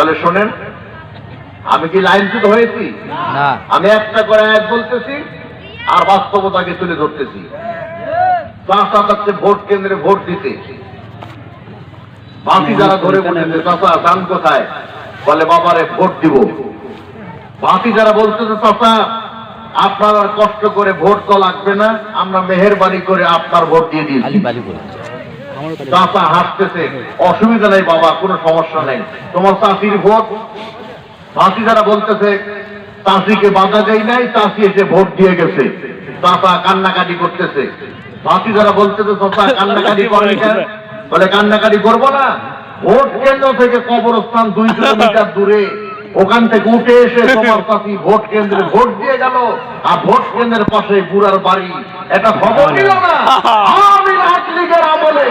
তাহলে শোনেন, আমি কি লাইনচ্যুত হয়েছি না? আমি একটা করে আয়াত বলতেছি আর বাস্তবতাকে তুলে ধরতেছি। চাষা যাচ্ছে ভোট কেন্দ্রে ভোট দিতে, বাকি যারা ধরে বলতেছে চাষা যান কোথায়, বলে বাবারে ভোট দিব। বাকি যারা বলতেছে চাষা আপনার আর কষ্ট করে ভোট তো লাগবে না, আমরা মেহেরবানি করে আপনার ভোট দিয়ে দিয়েছি। চাষা হাসতেছে, অসুবিধা নেই বাবা, কোনো সমস্যা নেই, তোমার চাষির ভোট। চাষি যারা বলতেছে চাষিকে বাধা দেয় নাই, চাষি এসে ভোট দিয়ে গেছে, চাষা কান্নাকাটি করতেছে। চাষি যারা বলতেছে চাষা কান্নাকাটি করেন কেন, বলে কান্নাকাটি করবো না, ভোট কেন্দ্র থেকে কবরস্থান 2 কিলোমিটার দূরে, ওখান থেকে উঠে এসে তোমার চাষি ভোট কেন্দ্রে ভোট দিয়ে গেল, আর ভোট কেন্দ্রের পাশে বুড়ার বাড়ি। এটা খবর দিল না? আওয়ামী লীগের আমলে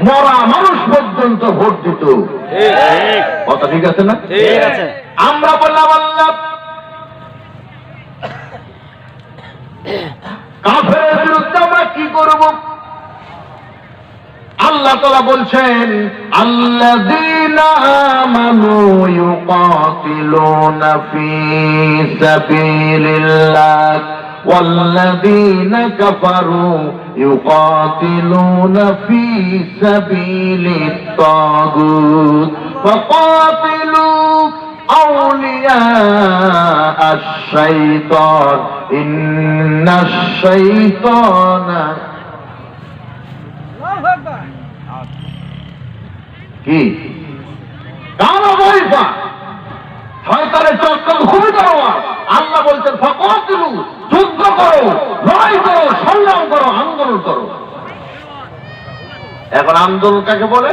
মরা মানুষ পর্যন্ত ভোট দিত। কথা ঠিক আছে না? আমরা বললাম আল্লাহ কাফেরের বিরুদ্ধে আমরা কি করব? আল্লাহ তাআলা বলছেন আল্লাযীনা আমানু ইউকাতিলুনা ফী সাবিলিল্লাহ ওয়াল্লাযীনা কাফারু ইউকাতিলুনা ফী সাবিলিত তাগুত ফাকাতিলু أولياء الشيطان إن الشيطان কি কালো বইফা শয়তানের চক্র খুবই তরোয়ার। আল্লাহ বলছেন ফাকাতিলু, যুদ্ধ করো, লড়াই করো, সংগ্রাম করো, আন্দোলন করো। এখন আন্দোলন কাকে বলে?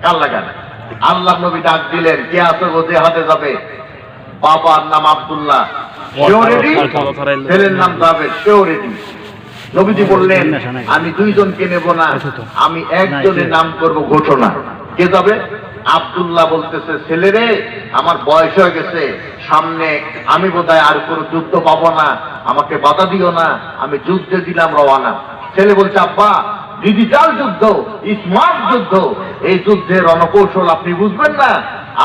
কাল্লা গানে। আল্লাহ নবী ডাক দিলেন, কে আছে গো জিহাদে যাবে? বাবার নাম আব্দুল্লাহ, সেও রেডি, ছেলের নাম জাবের, সেও রেডি। নবীজি বললেন আমি 2 জনকে নেব না, আমি একজনের নাম করব ঘোষণা। কে যাবে? আব্দুল্লাহ বলতেছে ছেলেরে আমার বয়স হয়ে গেছে, সামনে আমি বোধহয় আর কোনো যুদ্ধ পাবো না, আমাকে বাধা দিও না, আমি যুদ্ধে দিলাম রওয়ানা। ছেলে বলছে আব্বা ডিজিটাল যুদ্ধ, স্মার্ট যুদ্ধ, এই যুদ্ধের রণকৌশল আপনি বুঝবেন না,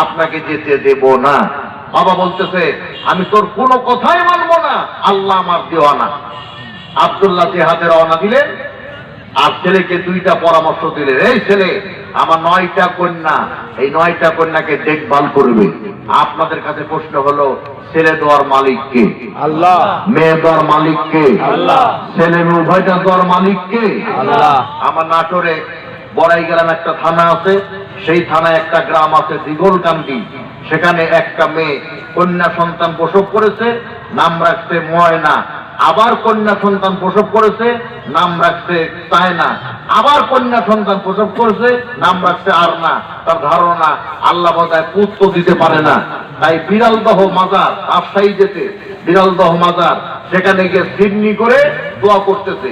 আপনাকে যেতে দেব না। বাবা বলতেছে আমি তোর কোনো কথাই মানবো না, আল্লাহ আমার দেওয়ানা। আব্দুল্লাহ জিহাদে রওনা দিলেন, আর ছেলেকে 2টা পরামর্শ দিলেন, এই ছেলে আমার 9টা কন্যা, এই 9টা কন্যাকে দেখভাল করবে। আপনাদের কাছে প্রশ্ন হলো ছেলে দেওয়ার মালিক কে? আল্লাহ। মেয়ে দেওয়ার মালিক কে? আল্লাহ। ছেলে মেয়ে উভয়টা দেওয়ার মালিক কে? আল্লাহ। আমার নাটোরে বড়াই গেলাম একটা থানা আছে, সেই থানায় একটা গ্রাম আছে দিগলকান্দি, সেখানে একটা মেয়ে কন্যা সন্তান প্রসব করেছে, নাম রাখছে ময়না। আবার কন্যা সন্তান প্রসব করেছে, নাম রাখছে চায়না। আবার কন্যা সন্তান প্রসব করেছে, নাম রাখছে আরনা। তার ধারণা আল্লাহ বোধহয় পুত্র দিতে পারে না, তাই বিড়ালদহ মাজার, রাজশাহী যেতে বিড়ালদহ মাজার, সেখানে গিয়ে সিডনি করে দোয়া করতেছে,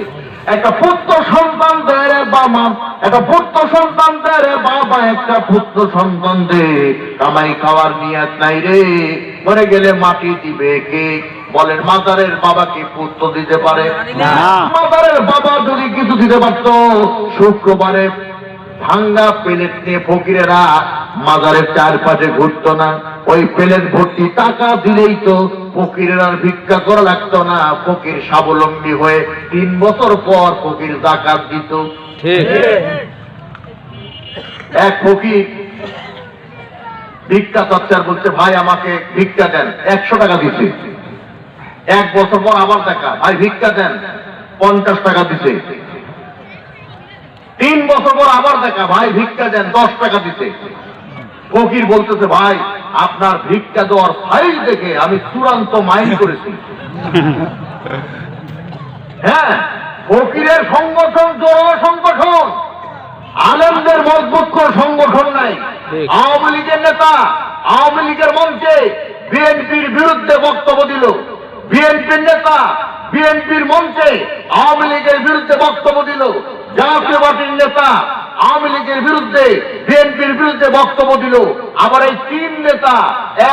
একটা পুত্র সন্তান দেয় রে বাবা, একটা পুত্র সন্তান দেয় রে বাবা, একটা পুত্র সন্তান দে, কামাই খাওয়ার নিয়ত নাই রে, মরে গেলে মাটি দিবে কে? বলেন মাজারের বাবা কি পুত্র দিতে পারে না? মাজারের বাবা যদি কিছু দিতে পারত, শুক্রবারে ভাঙ্গা প্লেট নিয়ে ফকিরেরা মাজারের চারপাশে ঘুরতো না, ওই প্লেট ভর্তি টাকা দিলেই তো ফকিরের আর ভিক্ষা করা লাগতো না, ফকির স্বাবলম্বী হয়ে 3 বছর পর ফকির যাকাত দিত। এক ফকির ভিক্ষা চাচ্চার বলছে ভাই আমাকে ভিক্ষা দেন, 100 টাকা দিছে। 1 বছর পর আবার দেখা, ভাই ভিক্ষা দেন, 50 টাকা দিছে। 3 বছর পর আবার দেখা, ভাই ভিক্ষা দেন, 10 টাকা দিছে। ফকির বলতেছে ভাই আপনার ভিক্ষা দেওয়ার ফাইল দেখে আমি চূড়ান্ত মাইন্ড করেছি। হ্যাঁ, ফকিরের সংগঠন জড়ো সংগঠন, আলেমদের মজবুত করে সংগঠন নাই। আওয়ামী লীগের নেতা আওয়ামী লীগের মঞ্চে বিএনপির বিরুদ্ধে বক্তব্য দিল, বিএনপির নেতা বিএনপির মঞ্চে আওয়ামী লীগের বিরুদ্ধে বক্তব্য দিল, জাতীয় পার্টির নেতা আওয়ামী লীগের বিরুদ্ধে বিএনপির বিরুদ্ধে বক্তব্য দিল। আবার এই 3 নেতা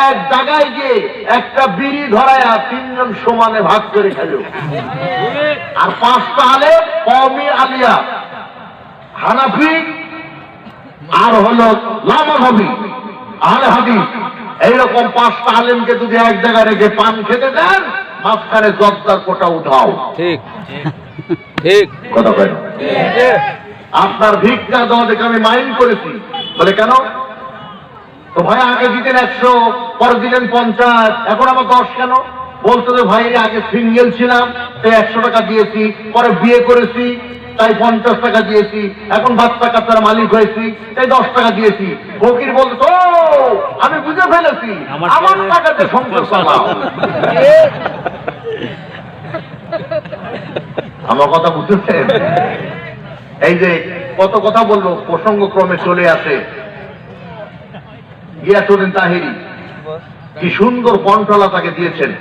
এক জায়গায় গিয়ে একটা বিড়ি ধরায়া 3 জন সমানে ভাগ করে খেল। আর 5টা আলে কওমি আলিয়া, হানাফি আর হলো লামাভাবি, আহলে হাদিস, এইরকম 5টা আলেমকে যদি এক জায়গায় রেখে পান খেতে দেন, মাঝখানে জর্দার কোটা উঠাও। ঠিক ঠিক কথা বলেন। আপনার ভিক্ষা দেওয়া দেখে আমি মাইন্ড করেছি। বলে কেন? তো ভাই আগে দিতেন 100, পরে দিলেন 50, এখন আমার 10 কেন? বলতো যে ভাই আগে সিঙ্গেল ছিলাম তাই 100 টাকা দিয়েছি, পরে বিয়ে করেছি তাই 50 টাকা দিয়েছি, এখন বাচ্চা কাচ্চার মালিক হয়েছি তাই 10 টাকা দিয়েছি। ফকির বলতো আমি বুঝে ফেলেছি, আমার টাকাতে সংসার চালাও। আমার কথা বুঝেছেন? এই যে কত কথা বললো, প্রসঙ্গ ক্রমে চলে আসে। গিয়াসউদ্দিন তাহিরি কি সুন্দর কণ্ঠলা তাকে দিয়েছেন।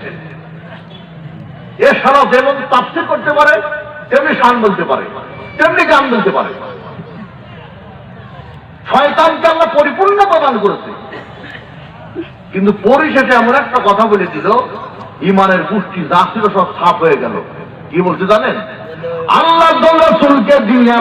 এছাড়াও যেমন তাফসীর করতে পারে, তেমনি শান বলতে পারে, তেমনি গান বলতে পারে। শয়তানকে আল্লাহ পরিপূর্ণ প্রদান করেছে, কিন্তু পরিশেষে এমন একটা কথা বলে দিল, ইমানের পুষ্টি যা ছিল সব ছাপ হয়ে গেল। কি বলছে জানেন? আল্লাহ রাসূলকে দিয়া,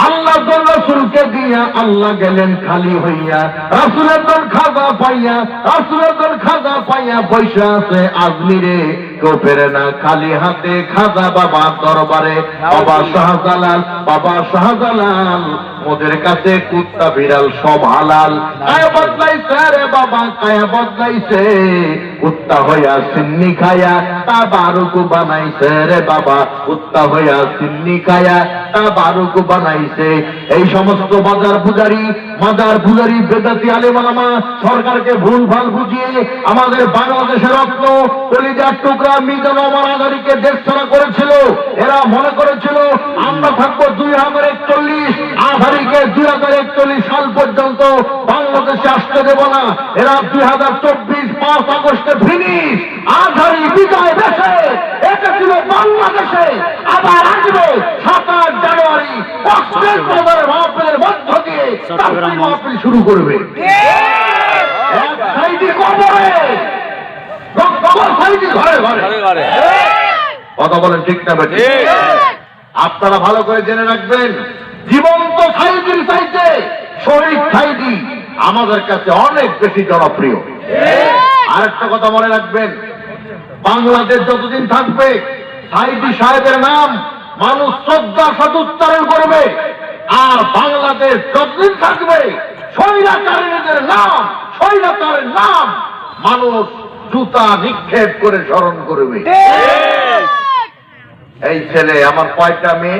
আল্লাহ রাসূলকে দিয়া আল্লাহ গেলেন খালি হইয়া, রাসূলের দল খাজা পাইয়া, রাসূলের দল খাজা পাইয়া বৈশা আছে আজমিরে, কেউ ফেরে না খালি হাতে খাজা বাবা দরবারে। বাবা শাহজালাল, বাবা শাহজালাল, ওদের কাছে কুত্তা বিড়াল সব হালাল। কায়া বদলাইছে রে বাবা, কায়া বদলাইছে, কুত্তা হইয়া সিন্নি খায়া তা বারুকু বানাইছে রে বাবা, কুত্তা হইয়া সিন্নি খায়া তা বারুকু বানাইছে। এই সমস্ত বাজার পূজারি, মাজার পূজারি, বেদাতি আলেম ওলামা সরকারকে ভুল ভাল বুঝিয়ে আমাদের বাংলাদেশের রত্ন কলিজার টুকরা মিজান ওমর আজহারীকে দেশ ছাড়া করেছিল। এরা মনে করেছিল আমরা থাকবো 2041, আজহারীকে 2041 সাল পর্যন্ত বাংলাদেশে আসতে দেব না। এরা 2024 5 আগস্টে ফিনিশ, আজহারী বিজয় দেশে, এটা ছিল বাংলাদেশে। আবার আসবে 27 জানুয়ারি কষ্টের বাজারের মাহফিলের মধ্য দিয়ে মাহফিল শুরু করবে। এক সাইডে কবরে, ঘরে ঘরে কথা বলেন ঠিক না বেঠিক? আপনারা ভালো করে জেনে রাখবেন, জীবন্ত সাইদির চাইতে শহীদ সাইদি আমাদের কাছে অনেক বেশি জনপ্রিয়। আরেকটা কথা মনে রাখবেন, বাংলাদেশ যতদিন থাকবে সাইদি সাহেবের নাম মানুষ শ্রদ্ধার সাথে উচ্চারণ করবে, আর বাংলাদেশ যতদিন থাকবে স্বৈরাচারীদের নাম, স্বৈরাচারের নাম মানুষ জুতা নিক্ষেপ করে স্মরণ করবে। এই ছেলে আমার কয়টা মেয়ে?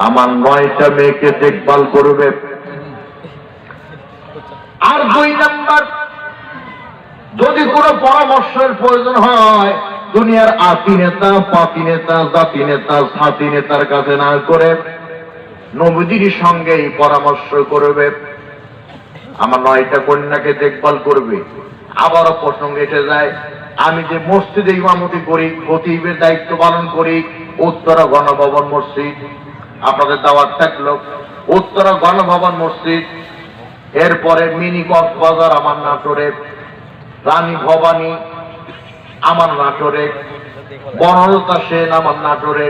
আমার 9টা মেয়েকে দেখভাল করবে। আর 2 নাম্বার, যদি কোনো পরামর্শের প্রয়োজন হয় দুনিয়ার আতি নেতা, পাতি নেতা, জাতি নেতা, ছাতি নেতার কাছে না করে নবীজির সঙ্গেই পরামর্শ করবে। আমার 9টা কন্যাকে দেখভাল করবে। আবারও প্রসঙ্গে এসে যায়, আমি যে মসজিদে ইমামতি করি, খতিবের দায়িত্ব পালন করি, উত্তরা গণভবন মসজিদ, আপনাদের দাওয়াত থাকলো, উত্তরা গণভবন মসজিদ, এরপরে মিনি কক্সবাজার আমার নাটোরে, রানী ভবানী আমার নাটোরে, বনলতা সেন আমার নাটোরে।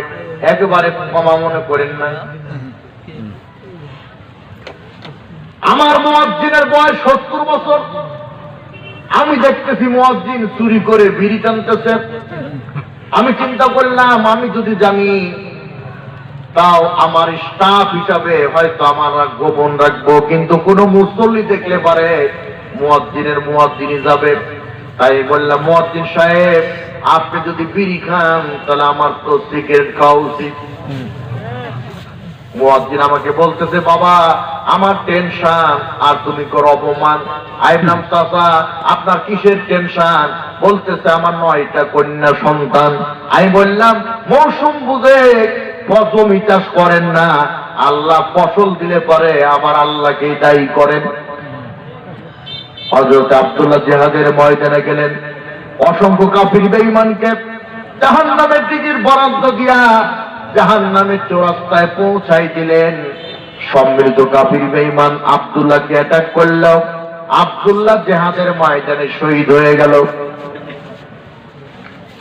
একেবারে ক্ষমা মনে করেন নাই। আমার মুয়াজ্জিনের বয়স 70 বছর। আমি দেখতেছি মুয়াজ্জিন চুরি করে বিড়ি টানতেছে। আমি চিন্তা করলাম, আমি যদি জানি তাও আমার স্টাফ হিসাবে হয়তো আমার গোপন রাখবো, কিন্তু কোন মুসল্লি দেখলে পারে মুয়াজ্জিনের মুয়াজ্জিনই যাবে। তাই বললাম, মুয়াজ্জিন সাহেব আপনি যদি বিড়ি খান তাহলে আমার তো সিগারেট খাওয়া উচিত। মুয়াজ্জিন আমাকে বলতেছে, বাবা আমার টেনশন আর তুমি করো অপমান। আইনাম চাচা আপনার কিসের টেনশন? বলতেছে আমার 9টা কন্যা সন্তান। আমি বললাম, মৌসুম বুঝে জমি চাষ করেন না, আল্লাহ ফসল দিলে পারে আবার আল্লাহকে দায়ী করেন। হযরত আব্দুল্লাহ জিহাদের ময়দানে গেলেন, অসংখ্য কাফির বেঈমানকে জাহান্নামের দিকের বরাদ্দ দিয়া জাহান্নামের চৌরাস্তায় পৌঁছাই দিলেন। সম্মিলিত কাফির বেঈমান আব্দুল্লাহকে অ্যাটাক করল। আব্দুল্লাহ জিহাদের ময়দানে শহীদ হয়ে গেল।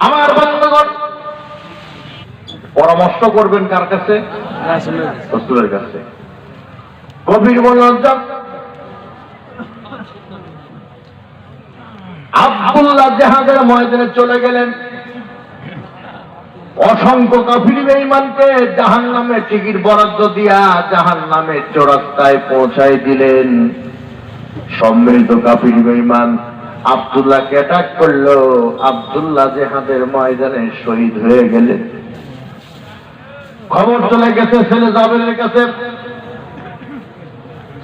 আমার বন্ধুগণ, পরামর্শ করবেন কার কাছে? রাসূলের কাছে। গভীর মনোযোগ। আব্দুল্লাহ জেহাদের ময়দানে চলে গেলেন। অসংখ্য কাফির বেঈমানকে জাহান্নামে টিকিট বরাদ্দ দিয়া জাহান্নামের চৌরাস্তায় পৌঁছাই দিলেন। সম্মিলিত কাফির বেঈমান আব্দুল্লাহকে অ্যাটাক করলো। আব্দুল্লাহ জেহাদের ময়দানে শহীদ হয়ে গেলেন। খবর চলে গেছে ছেলে জাবেরের কাছে।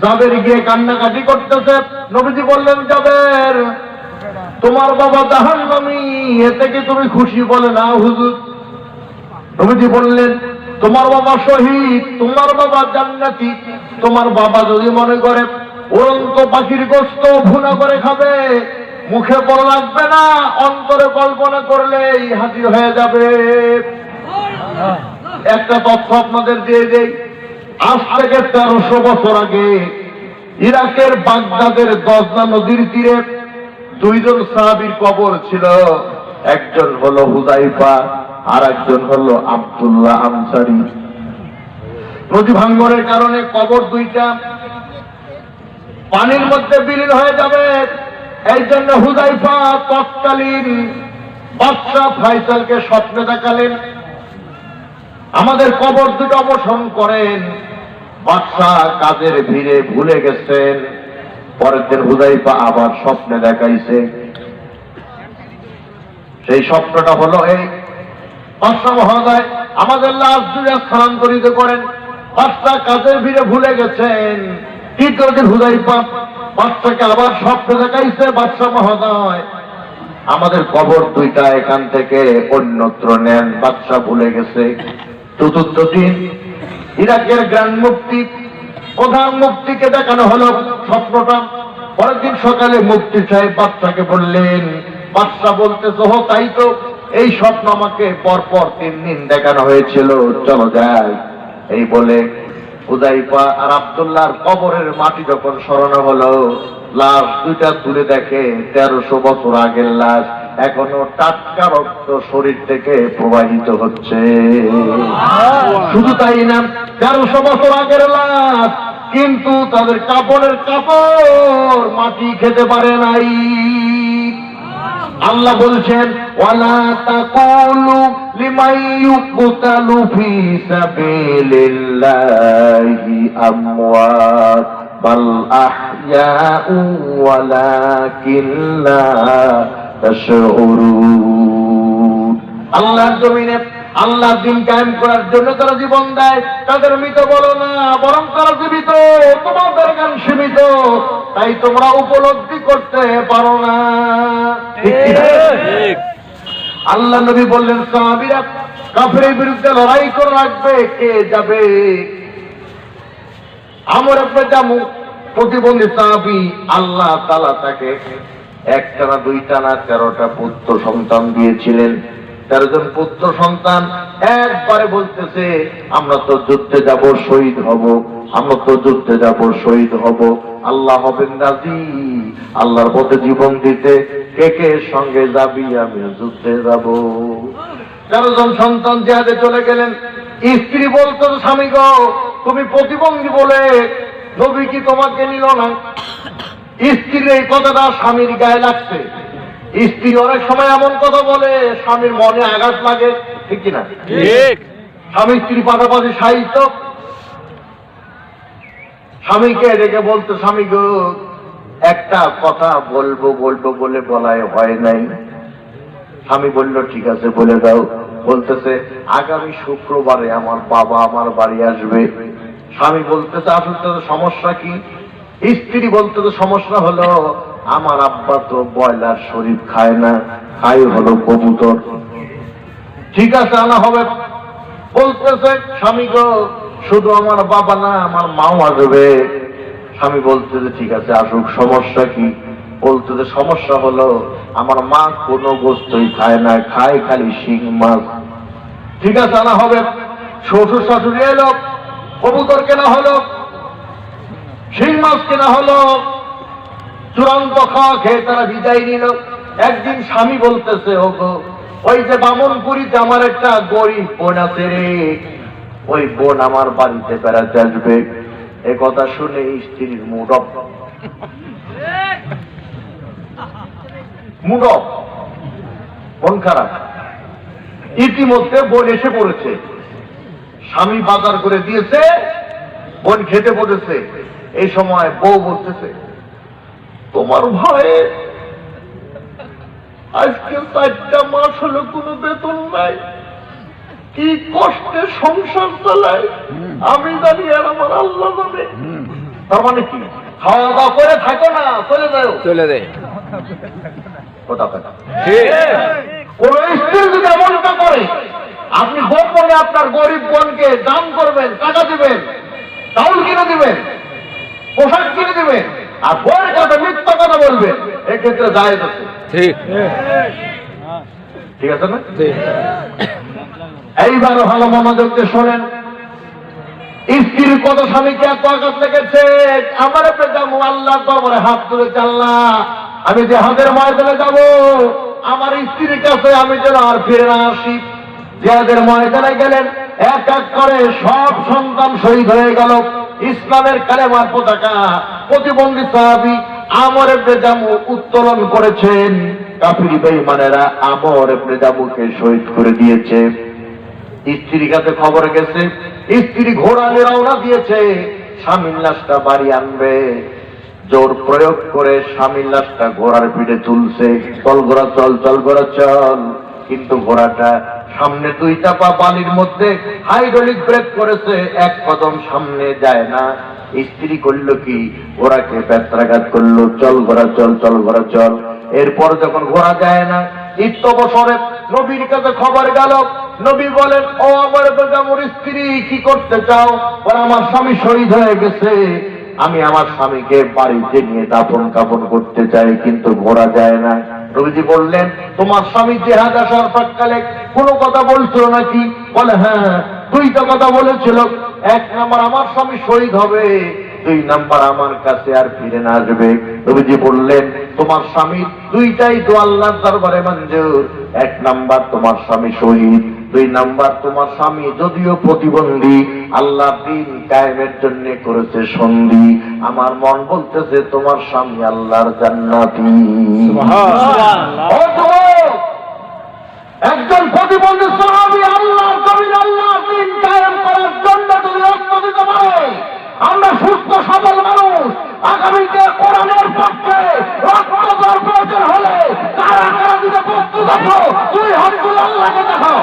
জাবের গিয়ে কান্নাকাটি করতেছে। নবীজি বললেন, জাবের, তোমার বাবা জাহান্নামী, এতে কি তুমি খুশি? বলে, না হুজুর। নবীজি বললেন, তোমার বাবা শহীদ, তোমার বাবা জান্নাতি। তোমার বাবা যদি মনে করে উড়ন্ত পাখির গোশত ভুনা করে খাবে, মুখে বড় লাগবে না, অন্তরে কল্পনা করলেই হাজির হয়ে যাবে। একটা তথ্য আপনাদের দিয়ে দেই। আজ থেকে 1300 বছর আগে ইরাকের বাগদাদের দজনা নদীর তীরে দুইজন সাহাবীর কবর ছিল। একজন হলো হুযায়ফা, আর একজন হলো আব্দুল্লাহ আনসারী। নদী ভাঙ্গনের কারণে কবর দুইটা পানির মধ্যে বিলীন হয়ে যাবে। এই জন্য হুযায়ফা তৎকালীন বাদশা ফয়সালকে স্বপ্নে দেখালেন, আমাদের কবর দুটো অবসান করেন। বাদশা কাজের ভিড়ে ভুলে গেছেন। পরের দিন হুযায়ফা আবার স্বপ্নে দেখাইছে। সেই স্বপ্নটা হলো এই, বাদশা মহোদয় আমাদের লাশ দুটো স্থানান্তরিত করেন। বাদশা কাজের ভিড়ে ভুলে গেছেন। তৃতীয় দিন হুযায়ফা বাদশাকে আবার স্বপ্নে দেখাইছে, বাদশা মহোদয় আমাদের কবর দুইটা এখান থেকে অন্যত্র নেন। বাদশা ভুলে গেছে। চতুর্থ দিন ইরাকের গ্র্যান্ড মুফতি, প্রধান মুফতিকে দেখানো হলো স্বপ্নটা। পরের দিন সকালে মুফতি সাহেব বাদশাকে বললেন, বাদশা বলতেছে, হো তাই তো, এই স্বপ্ন আমাকে পরপর 3 দিন দেখানো হয়েছিল, চলো যাই। এই বলে হুযায়ফা আর আব্দুল্লাহর কবরের মাটি যখন সরানো হলো, লাশ দুইটা তুলে দেখে 1300 বছর আগের লাশ, এখনো টাটকা রক্ত শরীর থেকে প্রবাহিত হচ্ছে। শুধু তাই না, 1300 বছর আগের লাশ, কিন্তু তাদের কাপড়ের কাপড় মাটি খেতে পারে নাই। আল্লাহ বলছেন, ওয়ালা তাকুলু লিমান ইউকতালু ফি সাবিলিল্লাহি আমওয়াত বাল আহইয়াউ ওয়ালাকিন লা তাশউরুন। আল্লাহর জমিনে আল্লাহর দ্বীন কায়েম করার জন্য তারা জীবন দেয়। তাদের মৃত বলো না, বরং তারা জীবিত, তোমাদের জ্ঞান সীমিত, তাই তোমরা উপলব্ধি করতে পারো না। আল্লাহ নবী বললেন, সাহাবীরা কাফিরের বিরুদ্ধে লড়াই করে রাখবে, কে যাবে? আমর ইবনে জামু প্রতিবন্ধী সাহাবী, আল্লাহ তাআলা তাকে একটা না দুইটা না 13টা পুত্র সন্তান দিয়েছিলেন। 13 জন পুত্র সন্তান একবারে বলতেছে, আমরা তো যুদ্ধে যাব, শহীদ হব, আমরা তো যুদ্ধে যাব, শহীদ হব। আল্লাহ হবেন রাজি আল্লাহর পথে জীবন দিতে। কে কে সঙ্গে যাবি? আমি যুদ্ধে যাব। 13 জন সন্তান জিহাদে চলে গেলেন। স্ত্রী বলতো, স্বামী গো, তুমি প্রতিবন্ধী বলে নবী কি তোমাকে নিল না? স্ত্রীর এই কথাটা স্বামীর গায়ে লাগছে। স্ত্রী অনেক সময় এমন কথা বলে স্বামীর মনে আঘাত লাগে, ঠিক কিনা? স্বামী স্ত্রী পাশাপাশি সাহিত্য। স্বামীকে ডেকে বলতো, স্বামী গো, একটা কথা বলবো বলবো বলে বলাই হয় নাই। স্বামী বলল, ঠিক আছে বলে দাও। বলতেছে, আগামী শুক্রবারে আমার বাবা আমার বাড়ি আসবে। স্বামী বলতেছে, আসলে সমস্যা কি? স্ত্রী বলতেছে, সমস্যা হলো আমার আব্বা তো ব্রয়লার শরীর খায় না, খাই হলো কবুতর। ঠিক আছে, আনা হবে। বলতেছে, স্বামী গো, শুধু আমার বাবা না, আমার মাও আসবে। স্বামী বলতেছে, ঠিক আছে আসুক, সমস্যা কি? বলতেছে, সমস্যা হলো আমার মা কোনো গোস্তই খায় না, খায় খালি শিং মাছ। ঠিক আছে, আনা হবে। শ্বশুর শাশুড়ি এলো, কবুতর কেনা হলো, শিং মাছ কেনা হলো, চূড়ান্ত খাওয়া খেয়ে তারা বিদায় নিল। একদিন স্বামী বলতেছে, ওগো, ওই যে বামনপুরীতে আমার একটা গরিব বোন আছে রে, ওই বোন আমার বাড়িতে বেড়াতে আসবে। এ কথা শুনে স্ত্রীর মুড অফ। মুড অফ, মন খারাপ। ইতিমধ্যে বোন এসে পড়েছে, স্বামী বাজার করে দিয়েছে, বোন খেতে বসেছে। এই সময় বউ বলতেছে, তোমার ভয়ে আজকে 4টা মাস হলো কোনো বেতন নাই, কি কষ্টে সংসার চালায় আমি জানি আর আমার আল্লাহ জানে। তার মানে কি, খাওয়া দাওয়া করে থাকো না, চলে যাও, চলে দে। কোথা কথা। কোন স্ত্রী যদি এমনটা করে, আপনি গোপনে আপনার গরিব বোনকে দান করবেন, টাকা দিবেন, চাউল কিনে দিবেন, পোশাক কিনে দিবেন, আর বউয়ের কাছে মিথ্যা কথা বলবেন, এক্ষেত্রে জায়েজ আছে। ঠিক ঠিক আছে না? ঠিক। এইবার ভালো মনোযোগ দিয়ে শোনেন, স্ত্রীর কত স্বামীকে এত আঘাত লেগেছে। আমার পেতাম আল্লাহর দরবারে হাত তুলেছে, আল্লাহ আমি জিহাদের ময়দানে যাব, আমার স্ত্রীর কাছে আমি যেন আর ফিরে না আসি। জিহাদের ময়দানে গেলেন, এক এক করে সব সন্তান শহীদ হয়ে গেল। ইসলামের কালেমার পতাকা প্রতিবন্ধী সাহাবী আমর ইবনে জামু উত্তোলন করেছেন। কাফির বেঈমানেরা আমর ইবনে জামুকে শহীদ করে দিয়েছে। স্ত্রীর কাছে খবর গেছে, স্ত্রী ঘোড়া নিয়ে রওনা দিয়েছে, স্বামীর লাশটা বাড়ি আনবে। জোর প্রয়োগ করে স্বামীর লাশটা ঘোড়ার পিঠে তুলছে, চল ঘোড়া চল, চল ঘোড়া চল। কিন্তু ঘোড়াটা সামনে 2টা পা বালির মধ্যে হাইড্রোলিক ব্রেক করেছে, এক কদম সামনে যায় না। স্ত্রী করলো কি, ঘোড়াকে ব্যত্রাঘাত করলো, চল ঘোড়া চল, চল ঘোড়া চল। এরপর যখন ঘোড়া যায় না, ইত্যবসরে নবীর কাছে খবর গেল। নবী বলেন, ও আমার বেজামুর স্ত্রী, কি করতে চাও? বলে, আমার স্বামী শহীদ হয়ে গেছে, আমি আমার স্বামীকে বাড়িতে নিয়ে দাফন কাফন করতে চাই, কিন্তু ঘোড়া যায় না। নবীজি বললেন, তোমার স্বামী জিহাদ আসার প্রাক্কালে কোনো কথা বলছিল নাকি? বলে, হ্যাঁ 2টা কথা বলেছিল। 1 নাম্বার আমার স্বামী শহীদ হবে, 2 নাম্বার আমার কাছে আর ফিরে না আসবে। নবীজি বললেন, তোমার স্বামী 2টাই তো আল্লাহর দরবারে মঞ্জুর। 1 নাম্বার তোমার স্বামী শহীদ, 2 নাম্বার তোমার স্বামী যদিও প্রতিবন্ধী, আল্লাহ দ্বীন কায়েমের জন্য করেছে সন্ধি। আমার মন বলতেছে তোমার স্বামী আল্লাহর জান্নাতি। ও যুবক, একজন প্রতিবন্ধী সাহাবী আল্লাহর জমিনে আল্লাহর দ্বীন কায়েম করার জন্য যদি রক্ত দিতে পারে, আমরা সুস্থ সবল মানুষ আগামীতে কোরআনের পক্ষে রক্ত দেওয়ার প্রয়োজন হলে কারা কারা দিতে প্রস্তুত আছো? 2 হাত তুলে আল্লাহকে দেখাও।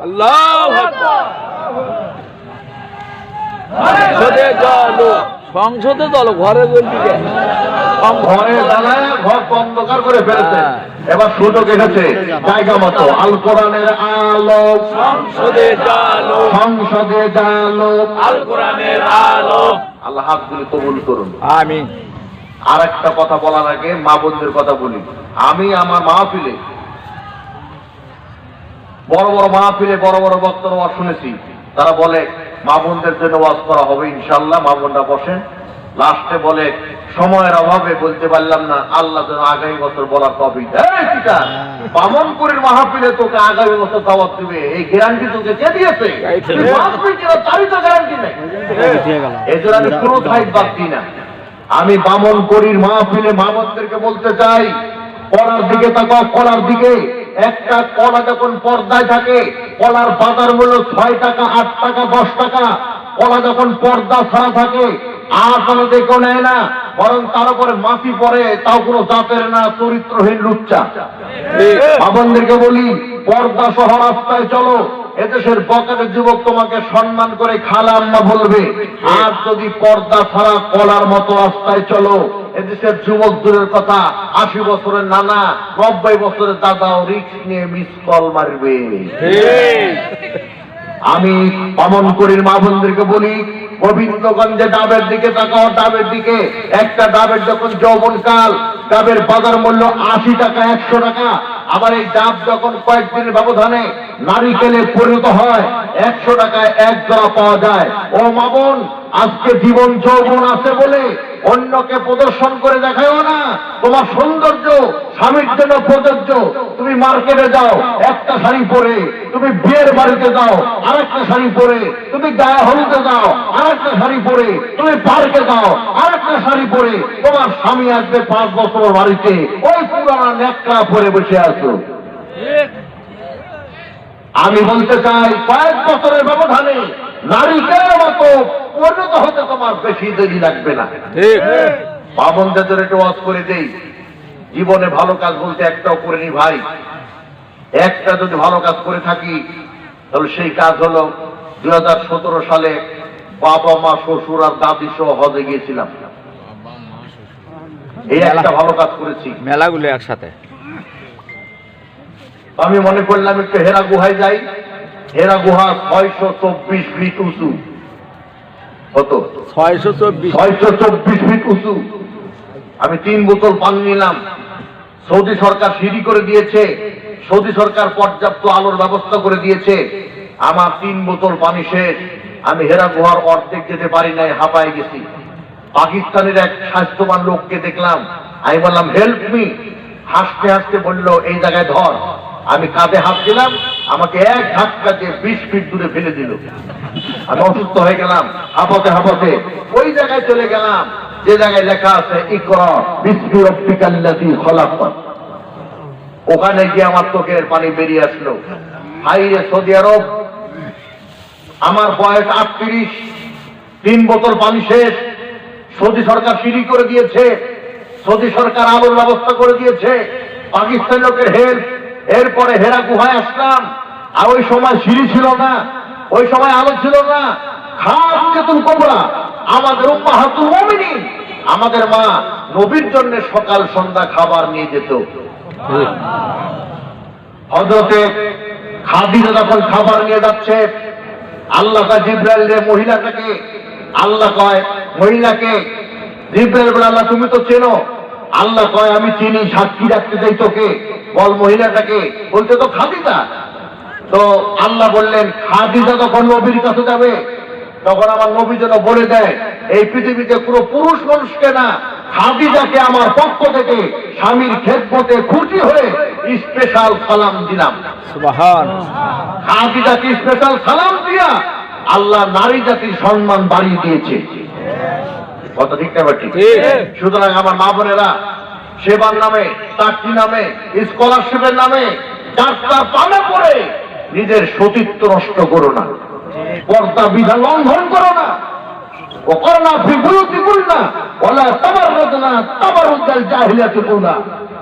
আল্লাহু আকবার। সংসদে চলো, সংসদে চলো, ঘরে বলবি, ঘরে দাঁড়ায় ঘর অন্ধকার করে ফেলেছে। এবার সুযোগ এসেছে, জায়গা মতো আল কোরআনের আলো, সংসদে চলো, সংসদে জালো, আল কোরআনের আলো। আল্লাহ হাতগুলি কবুল করুন। আমিন। আর একটা কথা বলার আগে মা বোনদের কথা বলি। আমি আমার মাহফিলে, বড় বড় মাহফিলে বড় বড় বক্তার ওয়াজ শুনেছি, তারা বলে মা বোনদের জন্য ওয়াজ করা হবে ইনশাআল্লাহ, মা বোনরা বসেন। লাস্টে বলে, সময়ের অভাবে বলতে পারলাম না, আল্লাহ যেন আগামী বছর বলার তৌফিক দেয়। বামনপুরের মাহফিলে তোকে আগামী বছর দাওয়াত দিবে, এই গ্যারান্টি তোকে কে দিয়েছে? তারই তো গ্যারান্টি নেই। এই জন্য আমি কোনো সাইড বাদ দিই না। আমি বামনপুরীর মাহফিলে মা বোনদেরকে বলতে চাই, কলার দিকে তাকাও, কলার দিকে। একটা কলা যখন পর্দায় থাকে, কলার বাজার মূল্য 6 টাকা, 8 টাকা, 10 টাকা। কলা যখন পর্দা ছাড়া থাকে, আর কোনো দেখো নেয় না, বরং তার উপরে মাছি পড়ে, তাও কোনো জাতের না, চরিত্রহীন লুচ্চা। বাবনদেরকে বলি, পর্দা সহ রাস্তায় চলো, এদেশের বকাটের যুবক তোমাকে সম্মান করে খালা আম্মা বলবে। আর যদি পর্দা ছাড়া কলার মতো রাস্তায় চলো, এদেশের যুবক দূরের কথা, 80 বছরের নানা, 90 বছরের দাদাও রিক্স নিয়ে মিস কল মারবে। আমি বামনপুরীর মা বোনদেরকে বলি, গোবিন্দগঞ্জে ডাবের দিকে তাকাও, ডাবের দিকে। একটা ডাবের যখন যৌবনকাল, ডাবের বাজার মূল্য 80 টাকা, 100 টাকা। আবার এই ডাব যখন কয়েকদিনের ব্যবধানে নারিকেলে পরিণত হয়, 100 টাকায় 1 জোড়া পাওয়া যায়। ও মা বোন, আজকে জীবন যৌবন আছে বলে অন্যকে প্রদর্শন করে দেখাও না। তোমার সৌন্দর্য স্বামীর জন্য প্রযোজ্য। তুমি মার্কেটে যাও একটা শাড়ি পরে, তুমি বিয়ের বাড়িতে যাও আরেকটা শাড়ি পরে, তুমি গায়ে হলুদে যাও আরেকটা শাড়ি পরে, তুমি পার্কে যাও আরেকটা শাড়ি পরে, তোমার স্বামী আসবে 5 বছর বাড়িতে, ওই পুরানা নেকড়া পরে বসে আছো। আমি বলতে চাই কয়েক বছরের ব্যবধানে নারীদের মতো পরিণত হতে তোমার বেশি দেরি লাগবে না। বাবনদের একটু ওয়াজ করে দেই, জীবনে ভালো কাজ বলতে একটাও করিনি ভাই। একটা যদি ভালো কাজ করে থাকি তাহলে সেই কাজ হলো 2017 সালে বাবা মা শ্বশুর আর দাদি সহ হজে গিয়েছিলাম। এই একটা ভালো কাজ করেছি। মেলাগুলো একসাথে আমি মনে করলাম একটু হেরা গুহায় যাই। হেরা গুহা 624 ফিট উঁচু। কত? 624 ফিট উঁচু। আমি 3 বোতল পানি নিলাম। সৌদি সরকার সিঁড়ি করে দিয়েছে, সৌদি সরকার পর্যাপ্ত আলোর ব্যবস্থা করে দিয়েছে। আমার 3 বোতল পানি শেষ। আমি হেরা গুহার অর্ধেক যেতে পারি নাই, হাঁপায় গেছি। পাকিস্তানের এক স্বাস্থ্যবান লোককে দেখলাম, আমি বললাম হেল্প মি। হাসতে হাসতে বলল এই জায়গায় ধর। আমি কাঁধে হাত দিলাম, আমাকে এক ধাক্কা দিয়ে 20 ফিট দূরে ফেলে দিল। আমি অসুস্থ হয়ে গেলাম, হাঁপাতে হাঁপাতে ওই জায়গায় চলে গেলাম যে জায়গায় লেখা আছে ইকরা বিসমি রাব্বিকাল্লাযী খলাক। ওখানে গিয়ে আমার চোখের পানি বেরিয়ে আসলো। হাই রে সৌদি আরব, আমার বয়স 38, 3 বোতল পানি শেষ। সৌদি সরকার সিঁড়ি করে দিয়েছে, সৌদি সরকার আলোর ব্যবস্থা করে দিয়েছে, পাকিস্তান লোকের হেল্প। এরপরে হেরা গুহায় আসলাম। আর ওই সময় সিঁড়ি ছিল না, ওই সময় আলো ছিল না। খাদিজাতুল কুবরা আমাদের উম্মাহাতুল মুমিনিন, আমাদের মা নবীর জন্য সকাল সন্ধ্যা খাবার নিয়ে যেত। হযরতে খাদিজা যখন খাবার নিয়ে যাচ্ছে, আল্লাহ কয় জিবরাইল রে মহিলাটাকে, আল্লাহ কয় মহিলাকে, জিবরাইল বলে আল্লাহ তুমি তো চেনো। আল্লাহ কয় আমি চিনি, সাক্ষী রাখতে চাই তোকে, বল মহিলাটাকে। বলতে তো খাদিজা। তো আল্লাহ বললেন খাদিজা যখন নবীর কাছে যাবে তখন আমার নবী যেন বলে দেয় এই পৃথিবীতে কোনো পুরুষ মানুষকে না, খাদিজাকে আমার পক্ষ থেকে স্বামীর খেদমতে খুশি হয়ে স্পেশাল সালাম দিলাম। সুবহানাল্লাহ। খাদিজাকে স্পেশাল সালাম দিয়া আল্লাহ নারী জাতির সম্মান বাড়িয়ে দিয়েছে। কত ঠিক না ঠিক? সুতরাং আমার মা বোনেরা, সেবার নামে, চাকরি নামে, স্কলারশিপের নামে ডাক্তার পানে পড়ে নিজের সতীত্ব নষ্ট করো না, পর্দা বিধান লঙ্ঘন করো না। وقرنا في بيوتكن ولا تبرجنا تبرج الجاهلية الأولى।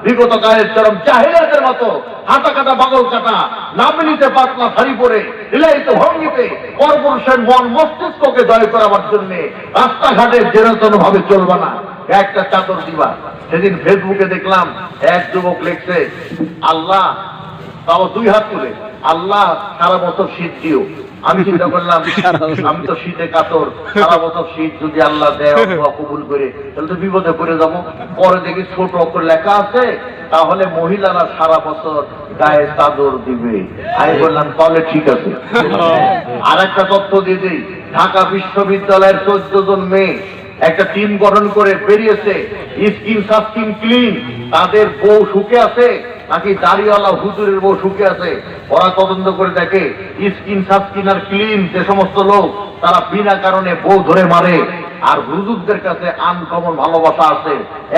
বিগত কালের চরম জাহিলিয়াতের মতো হাতা কাটা বাগল কাটা নামিনিতে পাতলা শাড়ি পরে লীলায়িত ভঙ্গিতে পরপুরুষের মন মস্তিষ্ককে জয় করাবার জন্য রাস্তাঘাটে জেরতন ভাবে চলবে না, একটা চাদর দিবা। সেদিন ফেসবুকে দেখলাম এক যুবক লিখছে আল্লাহ, তাও 2 হাত তুলে, আল্লাহ সারা বছর শীত দিও। আমি চিন্তা করলাম আমি তো শীতে কাতর, সারা বছর শীত যদি আল্লাহ দেয় কবুল করে তাহলে তো বিপদে পড়ে যাবো। পরে দেখি ছোট অক্ষর লেখা আছে তাহলে মহিলারা সারা বছর গায়ে চাদর দিবে। আমি বললাম তাহলে ঠিক আছে। আর একটা তথ্য দিয়ে দিই, ঢাকা বিশ্ববিদ্যালয়ের 14 জন মেয়ে একটা টিম গঠন করে বেরিয়েছে স্কিন সাস্কিন ক্লিন। তাদের বউ সুখে আছে নাকি দাড়িওয়ালা হুজুরের বউ সুখে আছে, ওরা তদন্ত করে দেখে স্কিন সাস্কিন আর ক্লিন যে সমস্ত লোক তারা বিনা কারণে বউ ধরে মারে। আর হুজুরদের কাছে আনকমন ভালোবাসা আছে।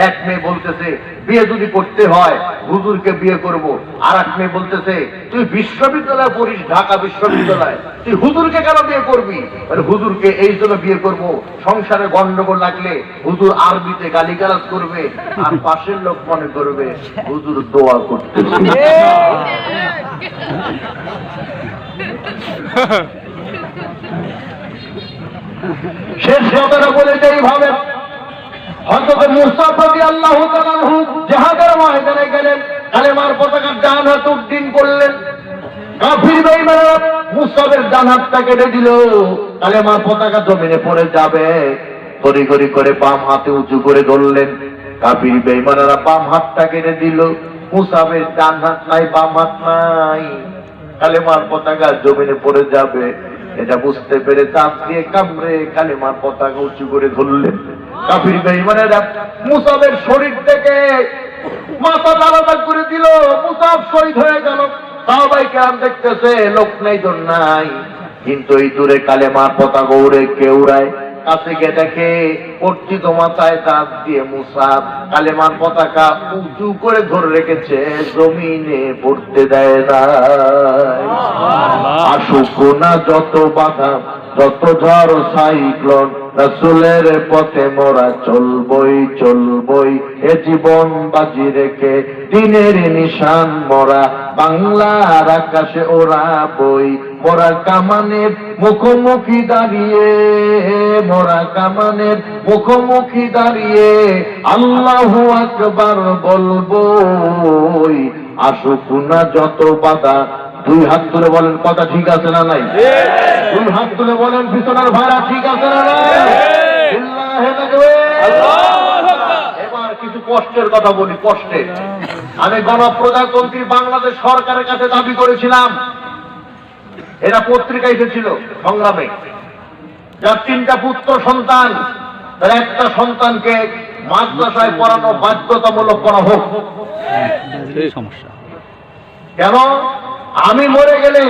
এক মেয়ে বলতেছে বিয়ে যদি করতে হয় হুজুরকে বিয়ে করব। আর এক মেয়ে বলতেছে তুই বিশ্ববিদ্যালয়ে পড়িস, ঢাকা বিশ্ববিদ্যালয়, তুই হুজুরকে কেন বিয়ে করবি? হুজুরকে এই জন্য বিয়ে করব, সংসারে গন্ডগোল লাগলে হুজুর আরবিতে গালিগালাজ করবে আর পাশের লোক মনে করবে হুজুর দোয়া করতেছে। শেষ কথাটা বলে এইভাবে হযরত মুসা রাদিয়াল্লাহু তাআলা আনহু জিহাদের ময়দানে গেলেন, কালেমার পতাকা ডান হাতে উড্ডীন করলেন। কাফির বেঈমানরা মুসাবের ডান হাতটা কেটে দিল, কালেমার পতাকা জমিনে পড়ে যাবে। তড়িঘড়ি করে বাম হাতে উঁচু করে ধরলেন। কাফির বেঈমানরা বাম হাতটা কেটে দিল, মুসাবের ডান হাত নাই, বাম হাত নাই, কালেমার পতাকা জমিনে পড়ে যাবে। এটা বুঝতে পেরে চাপ দিয়ে কামড়ে কালেমার পতাকা উঁচু করে ধরলেন। কাফির বেঈমানেরা মুসাবের শরীর থেকে মাথা আলাদা করে দিল, মুসাব শহীদ হয়ে গেল। সাহাবায়ে কেরাম দেখতেছে, লোক নেই জন নাই, কিন্তু এই দূরে কালেমার পতাকা উড়ে কেউ উড়ায়। কাছে গিয়ে দেখে অর্জিত মাথায় চাপ দিয়ে মুসাব কালেমার পতাকা উঁচু করে ধরে রেখেছে, জমিনে পড়তে দেয় না। আসুক না যত বাধা, যত ঝড় সাইক্লোন, রাসূলের পথে মোরা চলবই চলবই, এ জীবন বাজি রেখে দিনের নিশান মোরা বাংলার আকাশে ওরা বই। মোরা কামানের মুখোমুখি দাঁড়িয়ে, মোরা কামানের মুখোমুখি দাঁড়িয়ে আল্লাহু আকবার বলবো। আসুক না যত বাধা, দুই হাত তুলে বলেন কথা ঠিক আছে না নাই? দুই হাত তুলে বলেন পিছনের ভাড়া ঠিক আছে না নাই? এবার কিছু কষ্টের কথা বলি, কষ্টের। আমি গণপ্রজাতন্ত্রী বাংলাদেশ সরকারের কাছে দাবি করেছিলাম, এরা পত্রিকা এসেছিল সংগ্রামে, যার 3টা পুত্র সন্তান, তার একটা সন্তানকে মাদ্রাসায় পড়ানো বাধ্যতামূলক করা হোক। সমস্যা কেন? আমি মরে গেলে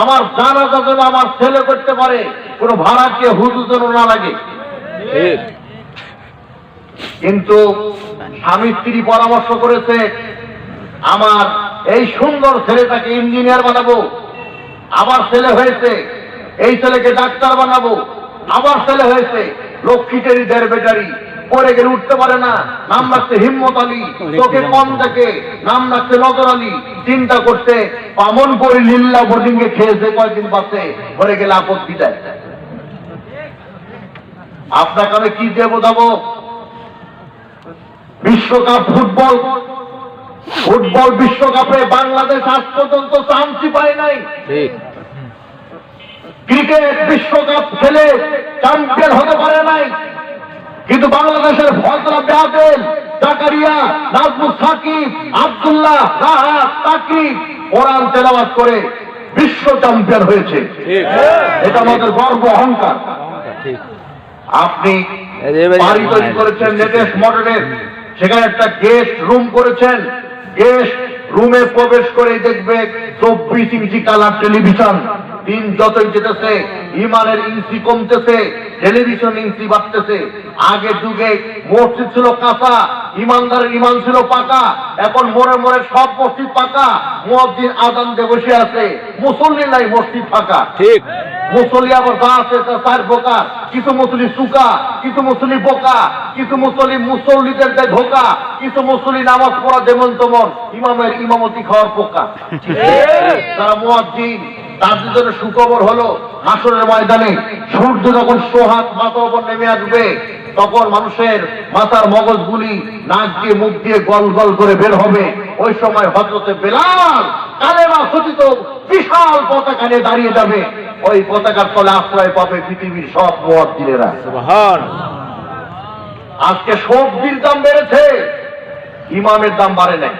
আমার জানাজা যেন আমার ছেলে করতে পারে, কোনো ভাড়াটিয়া হুজুর যেন না লাগে। কিন্তু স্বামী স্ত্রী পরামর্শ করেছে, আমার এই সুন্দর ছেলেটাকে ইঞ্জিনিয়ার বানাবো, আবার ছেলে হয়েছে, এই ছেলেকে ডাক্তার বানাবো, আবার ছেলে হয়েছে লক্ষ্মীটেরি দেড় বেটারি, পরে গেলে উঠতে পারে না, নাম রাখছে হিম্মত আলী, তোকে কম দেখে নাম রাখছে নজর আলী। চিন্তা করতে পামন করে লিল্লা বোর্ডিং এ খেয়েছে, কয়েকদিন বাসে পরে গেলে আপত্তি দেয়। আপনাকে আমি কি দিয়ে বোঝাবো? বিশ্বকাপ ফুটবল, ফুটবল বিশ্বকাপে বাংলাদেশ আজ পর্যন্ত চান্সই পায় নাই। ক্রিকেট বিশ্বকাপ খেলে চ্যাম্পিয়ন হতে পারে নাই, কিন্তু বাংলাদেশের ফজলা বেয়াদেল, জাকারিয়া, নাজমুল সাকিব, আব্দুল্লাহ, রাহাত, তাকিব কোরআন তেলাওয়াত করে বিশ্ব চ্যাম্পিয়ন হয়েছে। এটা আমাদের গর্ব, অহংকার। আপনি বাড়ি তৈরি করেছেন লেটেস্ট মডেলের, সেখানে একটা গেস্ট রুম করেছেন, গেস্ট রুমে প্রবেশ করে দেখবে 24 ইঞ্চি কালার টেলিভিশন। দিন যতই যেতেছে ইমানের ইঞ্চি কমতেছে, টেলিভিশন ইঞ্চি বাড়তেছে। আগে যুগে মসজিদ ছিল কাঁচা, ইমানদারের ইমান ছিল পাকা, এখন মোড়ে মোড়ে সব মসজিদ পাকা, মুয়াজ্জিন আযান দিয়ে বসে আছে, মুসল্লি নাই, মসজিদ ফাঁকা। ঠিক, মুসল্লি আবার যা আছে তা 4 প্রকার, কিছু মুসল্লি সুকা, কিছু মুসল্লি বোকা, কিছু মুসল্লি মুসল্লিদের দেয় ধোকা, কিছু মুসল্লি নামাজ পড়া যেমন তেমন, ইমামের ইমামতি খাওয়ার পোকা। তারা মুয়াজ্জিন, তাদের জন্য সুখবর হলো হাসরের ময়দানে সূর্য যখন সোহাত মাথার উপর নেমে আসবে, তখন মানুষের মাথার মগজগুলি নাক দিয়ে মুখ দিয়ে গল গল করে বের হবে। ওই সময় হযরতে বেলাল কালেমা সূচিত বিশাল পতাকা নিয়ে দাঁড়িয়ে যাবে। ওই পতাকার তলে আশ্রয় পাবে পৃথিবীর সব মুয়াজ্জিনেরা। সুবহানাল্লাহ। আজকে সবজির দাম বেড়েছে, ইমামের দাম বাড়ে নাই।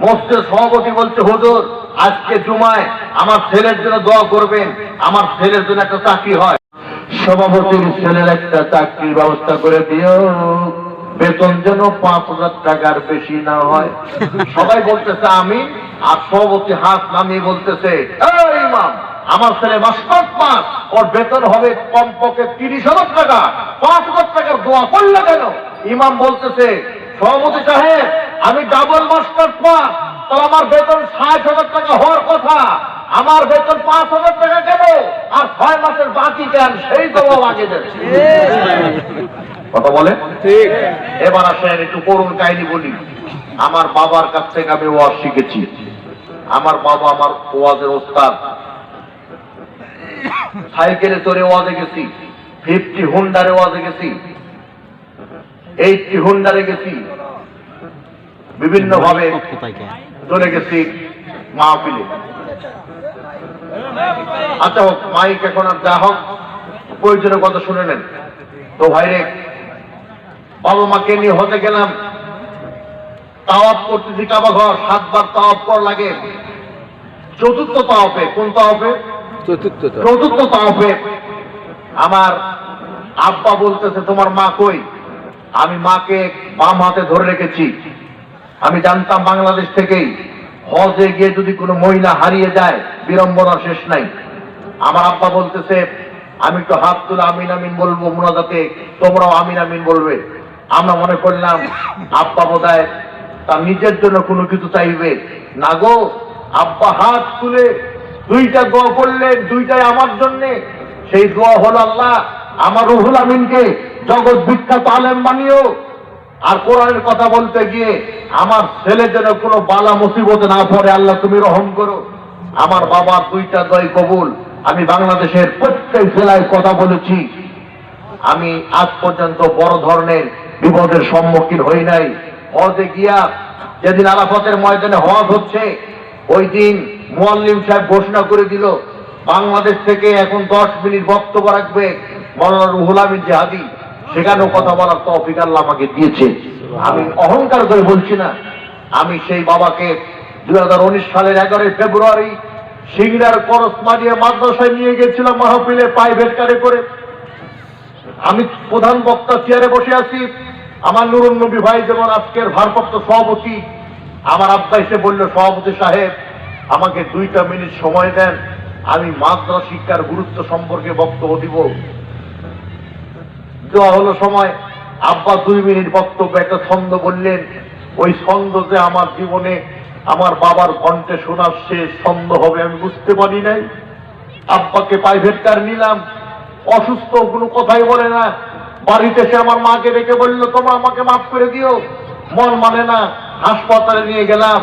মসজিদের সভাপতি বলছে, হুজুর আজকে জুমায় আমার ছেলের জন্য দোয়া করবেন, আমার ছেলের জন্য একটা চাকরি হয়। সভাপতির ছেলের একটা চাকরির ব্যবস্থা করে দিও, বেতন যেন 5,000 টাকার বেশি না হয়। সবাই বলতেছে আমি, আর সভাপতি হাত নামিয়ে বলতেছে, এই ইমাম, আমার ছেলে মাস্টার্স পাস, ওর বেতন হবে কমপক্ষে 30,000 টাকা, 5,000 টাকার দোয়া করলে কেন? ইমাম বলতেছে, সভাপতি সাহেব আমি ডাবল মাস্টার্স পাস, তাহলে আমার বেতন 60,000 টাকা হওয়ার কথা, আমার বেতন 5,000 টাকা কেন, আর 6 মাসের বাকি কেন, সেই জবাব আগে যাচ্ছে। কথা বলে ঠিক। এবার আসেন একটু করুণ কাহিনী বলি। আমার বাবার কাছ থেকে আমি ওয়াজ শিখেছি। আমার বাবা আমার ওয়াজের ওস্তাদ। সাইকেলে চড়ে ওয়াজে গেছি, 50 হুন্ডারে ওয়াজে গেছি, 80 হুন্ডারে গেছি, বিভিন্ন ভাবে চলে গেছি মাহফিলে। আচ্ছা হোক, মাইক এখন আর যা হোক, প্রয়োজনের কথা শুনে নেন তো ভাইরে। বাবা মাকে নিয়ে হতে গেলাম, তাওয়াফ করতেছি কাবা ঘর, 7 বার তাওয়াফ করা লাগে। চতুর্থ তাওয়াফে, কোন তাওয়াফে? চতুর্থটা চতুর্থ তওফিক। আমার আব্বা বলতেছে তোমার মা কই? আমি মাকে বাম হাতে ধরে রেখেছি। আমি জানতাম বাংলাদেশ থেকেই হজে গিয়ে যদি কোনো মহিলা হারিয়ে যায় বিড়ম্বনার শেষ নাই। আমার আব্বা বলতেছে আমি একটু হাত তুলে আমিন আমিন বলবো মুনাজাতে, তোমরাও আমিন আমিন বলবে। আমরা মনে করলাম আব্বা বোধহয় তার নিজের জন্য কোনো কিছু চাইবে না গো। আব্বা হাত তুলে দুইটা দোয়া করলেন, দুইটাই আমার জন্যে। সেই দোয়া হলো আল্লাহ আমার রুহুল আমিনকে জগৎ বিখ্যাত আলেম বানিও, আর কোরআনের কথা বলতে গিয়ে আমার ছেলে যেন কোনো বালা মুসিবতে না পড়ে, আল্লাহ তুমি রহম করো। আমার বাবার দুইটা দয় কবুল। আমি বাংলাদেশের প্রত্যেক জেলায় কথা বলেছি, আমি আজ পর্যন্ত বড় ধরনের বিপদের সম্মুখীন হই নাই। হজে গিয়া যেদিন আরাফাতের ময়দানে হজ হচ্ছে, ওই দিন মুয়াল্লিম সাহেব ঘোষণা করে দিল বাংলাদেশ থেকে এখন 10 মিনিট বক্তব্য রাখবে মাওলানা রুহুল আমিন জিহাদি। সেখানেও কথা বলার তৌফিক আল্লাহ আমাকে দিয়েছে। আমি অহংকার করে বলছি না। আমি সেই বাবাকে 2019 সালের 11 ফেব্রুয়ারি সিংড়ার করসমারিয়া মাদ্রাসায় নিয়ে গেছিলাম মাহফিলে প্রাইভেট কারে করে। আমি প্রধান বক্তা চেয়ারে বসে আছি, আমার নুরুন নবী ভাই যেমন আজকের ভারপ্রাপ্ত সভাপতি, আমার আব্বা এসে বলল সভাপতি সাহেব আমাকে 2টা মিনিট সময় দেন, আমি মাদ্রাসা শিক্ষার গুরুত্ব সম্পর্কে বক্তব্য দিব। দেওয়া হলো সময়। আব্বা 2 মিনিট বক্তব্য একটা ছন্দ বললেন। ওই ছন্দতে আমার জীবনে আমার বাবার কণ্ঠে শোনার শেষ ছন্দ হবে আমি বুঝতে পারি নাই। আব্বাকে প্রাইভেট কার নিলাম, অসুস্থ, কোনো কথাই বলে না। বাড়িতে এসে আমার মাকে ডেকে বলল তোমরা আমাকে মাফ করে দিও, মন মানে না। হাসপাতালে নিয়ে গেলাম।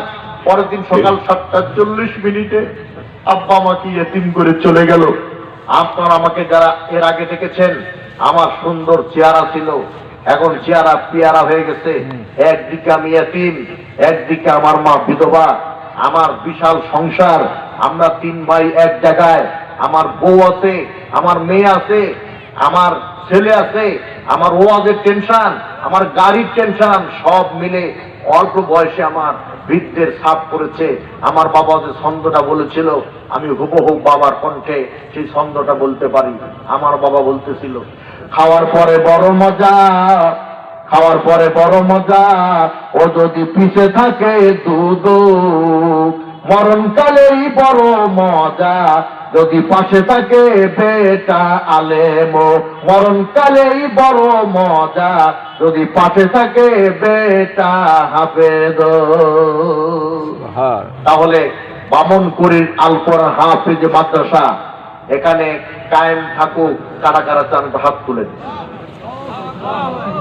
পরের দিন সকাল 7:40 আব্বা আমাকে ইয়েতিম করে চলে গেল। আপনারা আমাকে যারা এর আগে দেখেছেন, আমার সুন্দর চেহারা ছিল, এখন চেহারা পেয়ারা হয়ে গেছে। একদিকে আমি ইয়েতিম, একদিকে আমার মা বিধবা। আমার বিশাল সংসার, আমরা 3 ভাই এক জায়গায়। আমার বউ আছে, আমার মেয়ে আছে, আমার ছেলে আছে, আমার ওয়াজের টেনশন, আমার গাড়ির টেনশন, সব মিলে অল্প বয়সে আমার বৃদ্ধের ছাপ পড়েছে। আমার বাবা যে ছন্দটা বলেছিল আমি হুবহু বাবার কণ্ঠে সেই ছন্দটা বলতে পারি। আমার বাবা বলতেছিল খাওয়ার পরে বড় মজা, খাওয়ার পরে বড় মজা, ও যদি পিছে থাকে দুধ, মরণকালেই বড় মজা, যদি পাশে থাকে বেটা আলেম, মরণকালেই বড় মজা, যদি পাশে থাকে বেটা হাফেজ। তাহলে বামনকুড়ির আলপরা হাফেজ মাদ্রাসা এখানে কায়েম থাকুক। কারা কারা চান হাত তুলেন।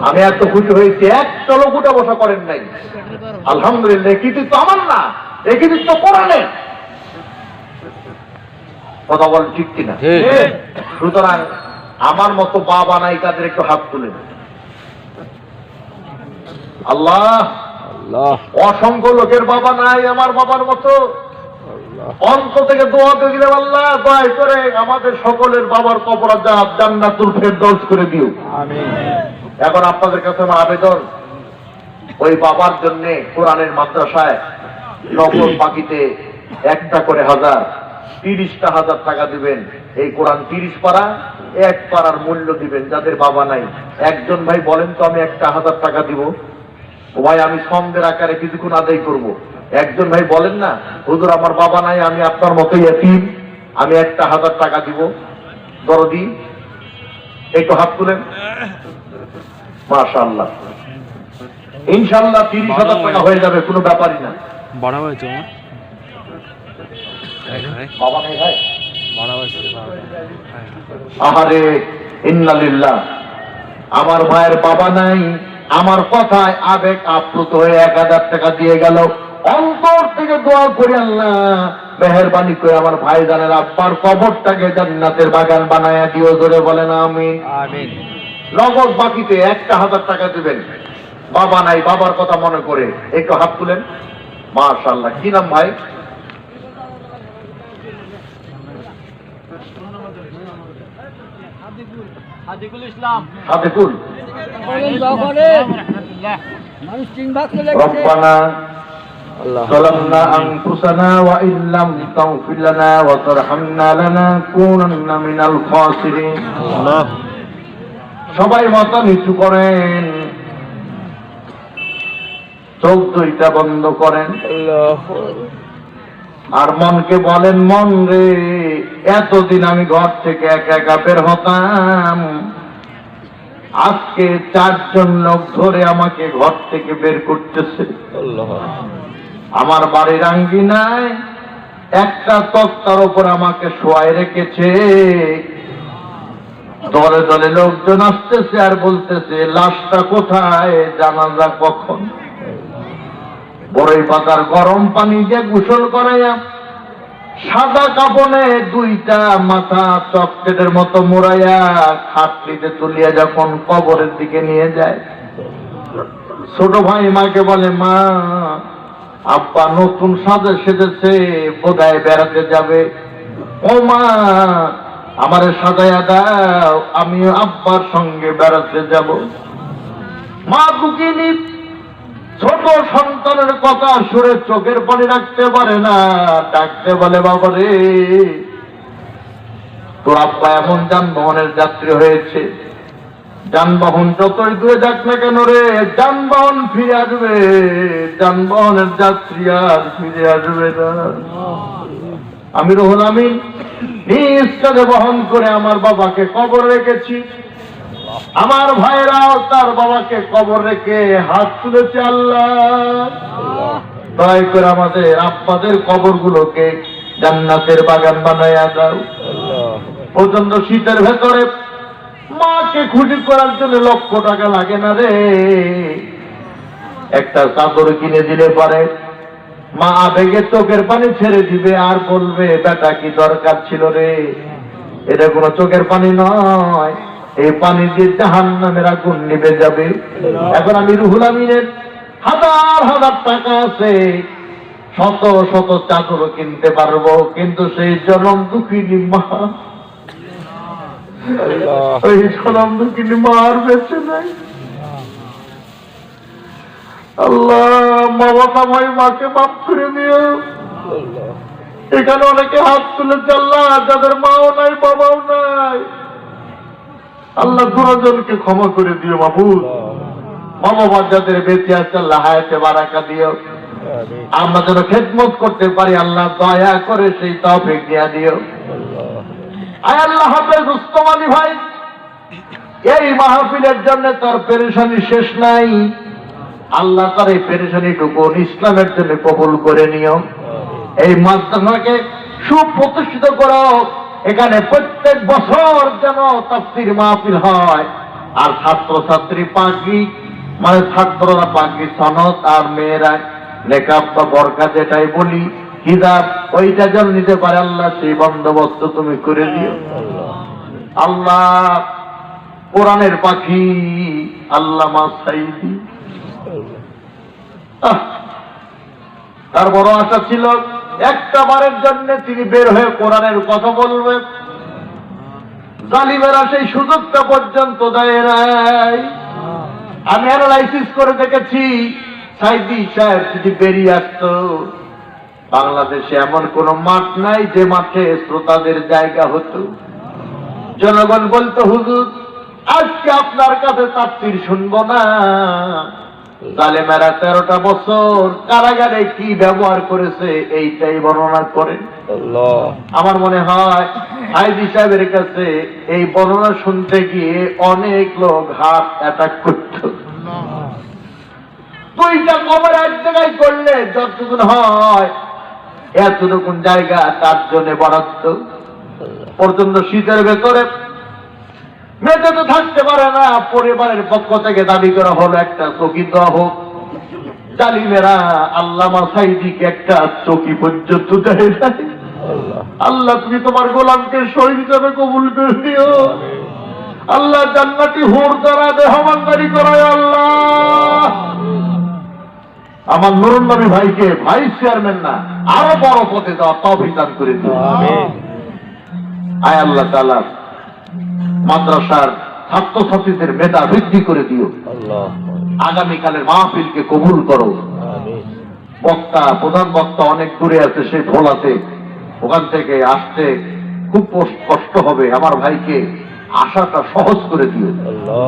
আমি এত খুশি হয়েছি, একটা লোক উঠা বসা করেন নাই। আলহামদুলিল্লাহ, এই কৃতিত্ব আমার না, এই কৃতিত্ব কোরআনের। কথা বলেন ঠিক কিনা? সুতরাং আমার মতো বাবা নাই কাদের একটু হাত তুলেন। আল্লাহ, অসংখ্য লোকের বাবা নাই আমার বাবার মতো। অন্তর থেকে দোয়া দিয়ে দিলাম আল্লাহ দয়া করে আমাদের সকলের বাবার কবর জান্নাতুল ফেরদৌস করে দিও। আমিন। এখন আপনাদের কাছে আমার আবেদন, ওই বাবার জন্য কোরআনের মাদ্রাসায় নকল বাকিতে 1টা করে 30টা হাজার টাকা দিবেন। এই কোরআন 30 পারা, 1 পারার মূল্য দিবেন যাদের বাবা নাই। একজন ভাই বলেন তো আমি 1,000 টাকা দিব। ও ভাই আমি ছন্দের আকারে কিছুক্ষণ আদায় করব। একজন ভাই বলেন না হুজুর আমার বাবা নাই, আমি আপনার মতো ইয়েতিম, আমি 1,000 টাকা দিব। দরদি একটু হাত তুলেন। মাশাআল্লাহ, ইনশাআল্লাহ 30,000 টাকা হয়ে যাবে, কোনো ব্যাপারই না। বড় হয়েছে বাবা নাই ভাই, বড় হয়েছে। আহারে ইন্নালিল্লাহ, আমার ভাইয়ের বাবা নাই। আমার কথায় আবেগ আপ্লুত হয়ে 1,000 টাকা দিয়ে গেল। অন্তর থেকে দোয়া করি আল্লাহ মেহেরবানি করে আমার ভাইজানের আব্বার কবরটাকে জান্নাতের বাগান বানায়া দিও। জোরে বলেন আমিন। আমিন। নগদ বাকিতে 1,000 টাকা দিবেন। বাবা নাই, বাবার কথা মনে করে একটু হাত তুলেন। মাশাআল্লাহ, কি নাম ভাই? সাদিকুল ইসলাম। সাদিকুল। রব্বানা আল্লাহ ظلمنا أنفسنا وإن لم تغفر لنا وترحمنا لنكونن من الخاسرين আল্লাহ সবাই মাথা নিচু করেন, চোখ দুইটা বন্ধ করেন, আল্লাহ আর মনকে বলেন, মন রে, এতদিন আমি ঘর থেকে একা একা বের হতাম, আজকে 4 জন লোক ধরে আমাকে ঘর থেকে বের করতেছে। আল্লাহ আমার বাড়ির আঙ্গিনায় একটা তক্তার উপর আমাকে শোয়াই রেখেছে, দলে দলে লোকজন আসতেছে আর বলতেছে, লাশটা কোথায়, জানাজা কখন? বড়ই পাতার গরম পানি দিয়ে গোসল করাইয়া সাদা কাপড়ে 2টা মাথা চকলেটের মতো মোড়াইয়া খাটলিতে তুলিয়া যখন কবরের দিকে নিয়ে যায়, ছোট ভাই মাকে বলে, মা, আব্বা নতুন সাজে সেজেছে, বোধহয় বেড়াতে যাবে, ও মা, আমারে সাজাইয়া দাও, আমি আব্বার সঙ্গে বেড়াতে যাব। মা দুঃখিনী, ছোট সন্তানের কথা শুনে চোখের পানি রাখতে পারে না, ডাকতে বলে, বাবা রে, তোর আব্বা এমন যানবাহনের যাত্রী হয়েছে, যানবাহন যতই দূরে যাক না কেন রে, যানবাহন ফিরে আসবে, যানবাহনের যাত্রী আর ফিরে আসবে না। আমি রুহুল আমিন নিজ কাঁধে বহন করে আমার বাবাকে কবর রেখেছি, আমার ভাইরাও তার বাবাকে কবর রেখে হাত তুলেছে। আল্লাহ দয়া করে আমাদের আব্বাদের কবরগুলোকে জান্নাতের বাগান বানাইয়া দাও। প্রচন্ড শীতের ভেতরে মাকে খুশি করার জন্য লক্ষ টাকা লাগে না রে, একটা চাদর কিনে দিলে পারে, মা আবেগে চোখের পানি ছেড়ে দিবে আর বলবে, বেটা কি দরকার ছিল রে। এটা কোনো চোখের পানি নয়, এই পানি দিয়ে জাহান্নামের আগুন নিভে যাবে। এখন আমি রুহুল আমিনের হাজার হাজার টাকা আছে, শত শত চাদরও কিনতে পারবো, কিন্তু সেই জনম দুঃখিনী মা, ওই জনম দুঃখিনী মা আর বেঁচে নাই। আল্লাহ, মা বাবা ভাই মাকে মাফ করে দিও। এখানে অনেকে হাত তুলেছে, আল্লাহ, যাদের মাও নাই বাবাও নাই, আল্লাহ দুজনকে ক্ষমা করে দিও মাহবুব। মা বাবা যাদের বেঁচে আছে, আল্লাহ হায়াতে বারাকা দিও, আমরা যেন খেদমত করতে পারি, আল্লাহ দয়া করে সেই তৌফিক দিয়া দিও। আয় আল্লাহ হাফেজ রুস্তম আলী ভাই, এই মাহফিলের জন্য তার পেরেশানি শেষ নাই, আল্লাহ তার এই পেরেশানিটুকু ইসলামের জন্য কবুল করে নিও। এই মাদ্রাসাকে সুপ্রতিষ্ঠিত করো, এখানে প্রত্যেক বছর যেন তাফসীর মাহফিল হয়, আর ছাত্রছাত্রী পাগড়ি, মানে ছাত্ররা পাগড়ি সনদ, আর মেয়েরা নেকাব বা বরকা যেটাই বলি, হিজাব, ওইটা যেন নিতে পারে, আল্লাহ সেই বন্দোবস্ত তুমি করে দিও। আল্লাহ কোরআনের পাখি আল্লামা সাইদি, তার বড় আশা ছিল একটা বারের জন্য তিনি বের হয়ে কোরআনের কথা বলবে, জালিমেরা সেই সুযোগটা পর্যন্ত দেয় নাই। আমি অ্যানালাইসিস করে দেখেছি, সাইদি সাহেব যদি বেরিয়ে আসতো, বাংলাদেশে এমন কোন মাঠ নাই যে মাঠে শ্রোতাদের জায়গা হতো। জনগণ বলতো, হুজুর আজকে আপনার কাছে তাফসীর শুনবো না। জালেমেরা 13টা বছর কারাগারে কি ব্যবহার করেছে এইটাই বর্ণনা করেন। আমার মনে হয় সাইদি সাহেবের কাছে এই বর্ণনা শুনতে গিয়ে অনেক লোক হার্ট অ্যাটাক করত। 2টা কবর এক জায়গায় করলে যতটুকুন হয়, এতটুকুন জায়গা তার জন্য বরাদ্দ। পর্যন্ত শীতের ভেতরে মেয়েতে তো থাকতে পারে না, পরিবারের পক্ষ থেকে দাবি করা হলো একটা চৌকি দেওয়া হোক। জালিমেরা আল্লামা সাইদিকে একটা চৌকি পর্যন্ত দেয় নাই। আল্লাহ তুমি তোমার গোলামকে শহীদ হিসেবে কবুল করে দিও। আল্লাহ জান্নাতি হুর দ্বারা দেহবানদারি করায়। আল্লাহ আমার নুরুন নবী ভাইকে ভাইস চেয়ারম্যান না, আরো বড় পদে দেওয়া তৌফিক দান করে দিও। আয় আল্লাহ তাআলা মাদ্রাসার ছাত্রছাত্রীদের মেধা বৃদ্ধি করে দিও। আগামীকালের মাহফিলকে কবুল করো। প্রধান বক্তা অনেক দূরে আছে, সেই ভোলাতে, ওখান থেকে আসতে খুব কষ্ট হবে। আমার ভাইকে আশাটা সহজ করে দিও।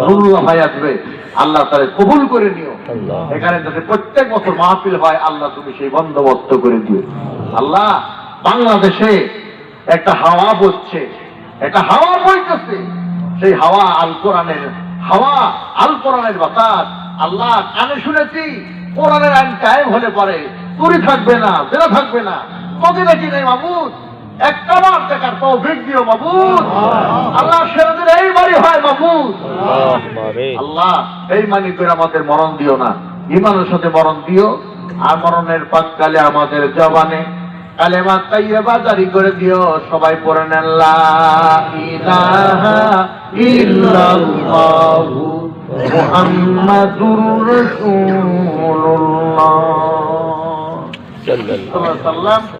নুরুল্লাহ ভাই আসবে, আল্লাহ তারে কবুল করে নিও। এখানে যাতে প্রত্যেক বছর মাহফিল হয়, আল্লাহ তুমি সেই বন্দোবস্ত করে দিও। আল্লাহ, বাংলাদেশে একটা হাওয়া বইছে, একটা হাওয়া বইতেছে, সেই হাওয়া আল কোরআনের হাওয়া, আল কোরআনের বাতাস। আল্লাহ, কানে শুনেছি কোরআনের আইন কায়েম হলে পরে চুরি থাকবে না, জেনা থাকবে না, কদি নাকি নেই মাবুদ, একটা বার দেখার তৌফিক দিও মাবুদ। আল্লাহ, সেদিন এই বাড়ি হয় মাবুদ। আল্লাহ, এই মানি করে আমাদের মরণ দিও না, ইমানের সাথে মরণ দিও। আর মরণের পাককালে আমাদের জবানে কালেমা তাইয়্যিবা জারি করে দিও। সবাই পড়ে নেন লা ইলাহা ইল্লাল্লাহু মুহাম্মাদুর রাসূলুল্লাহ সাল্লাল্লাহু আলাইহি ওয়াসাল্লাম।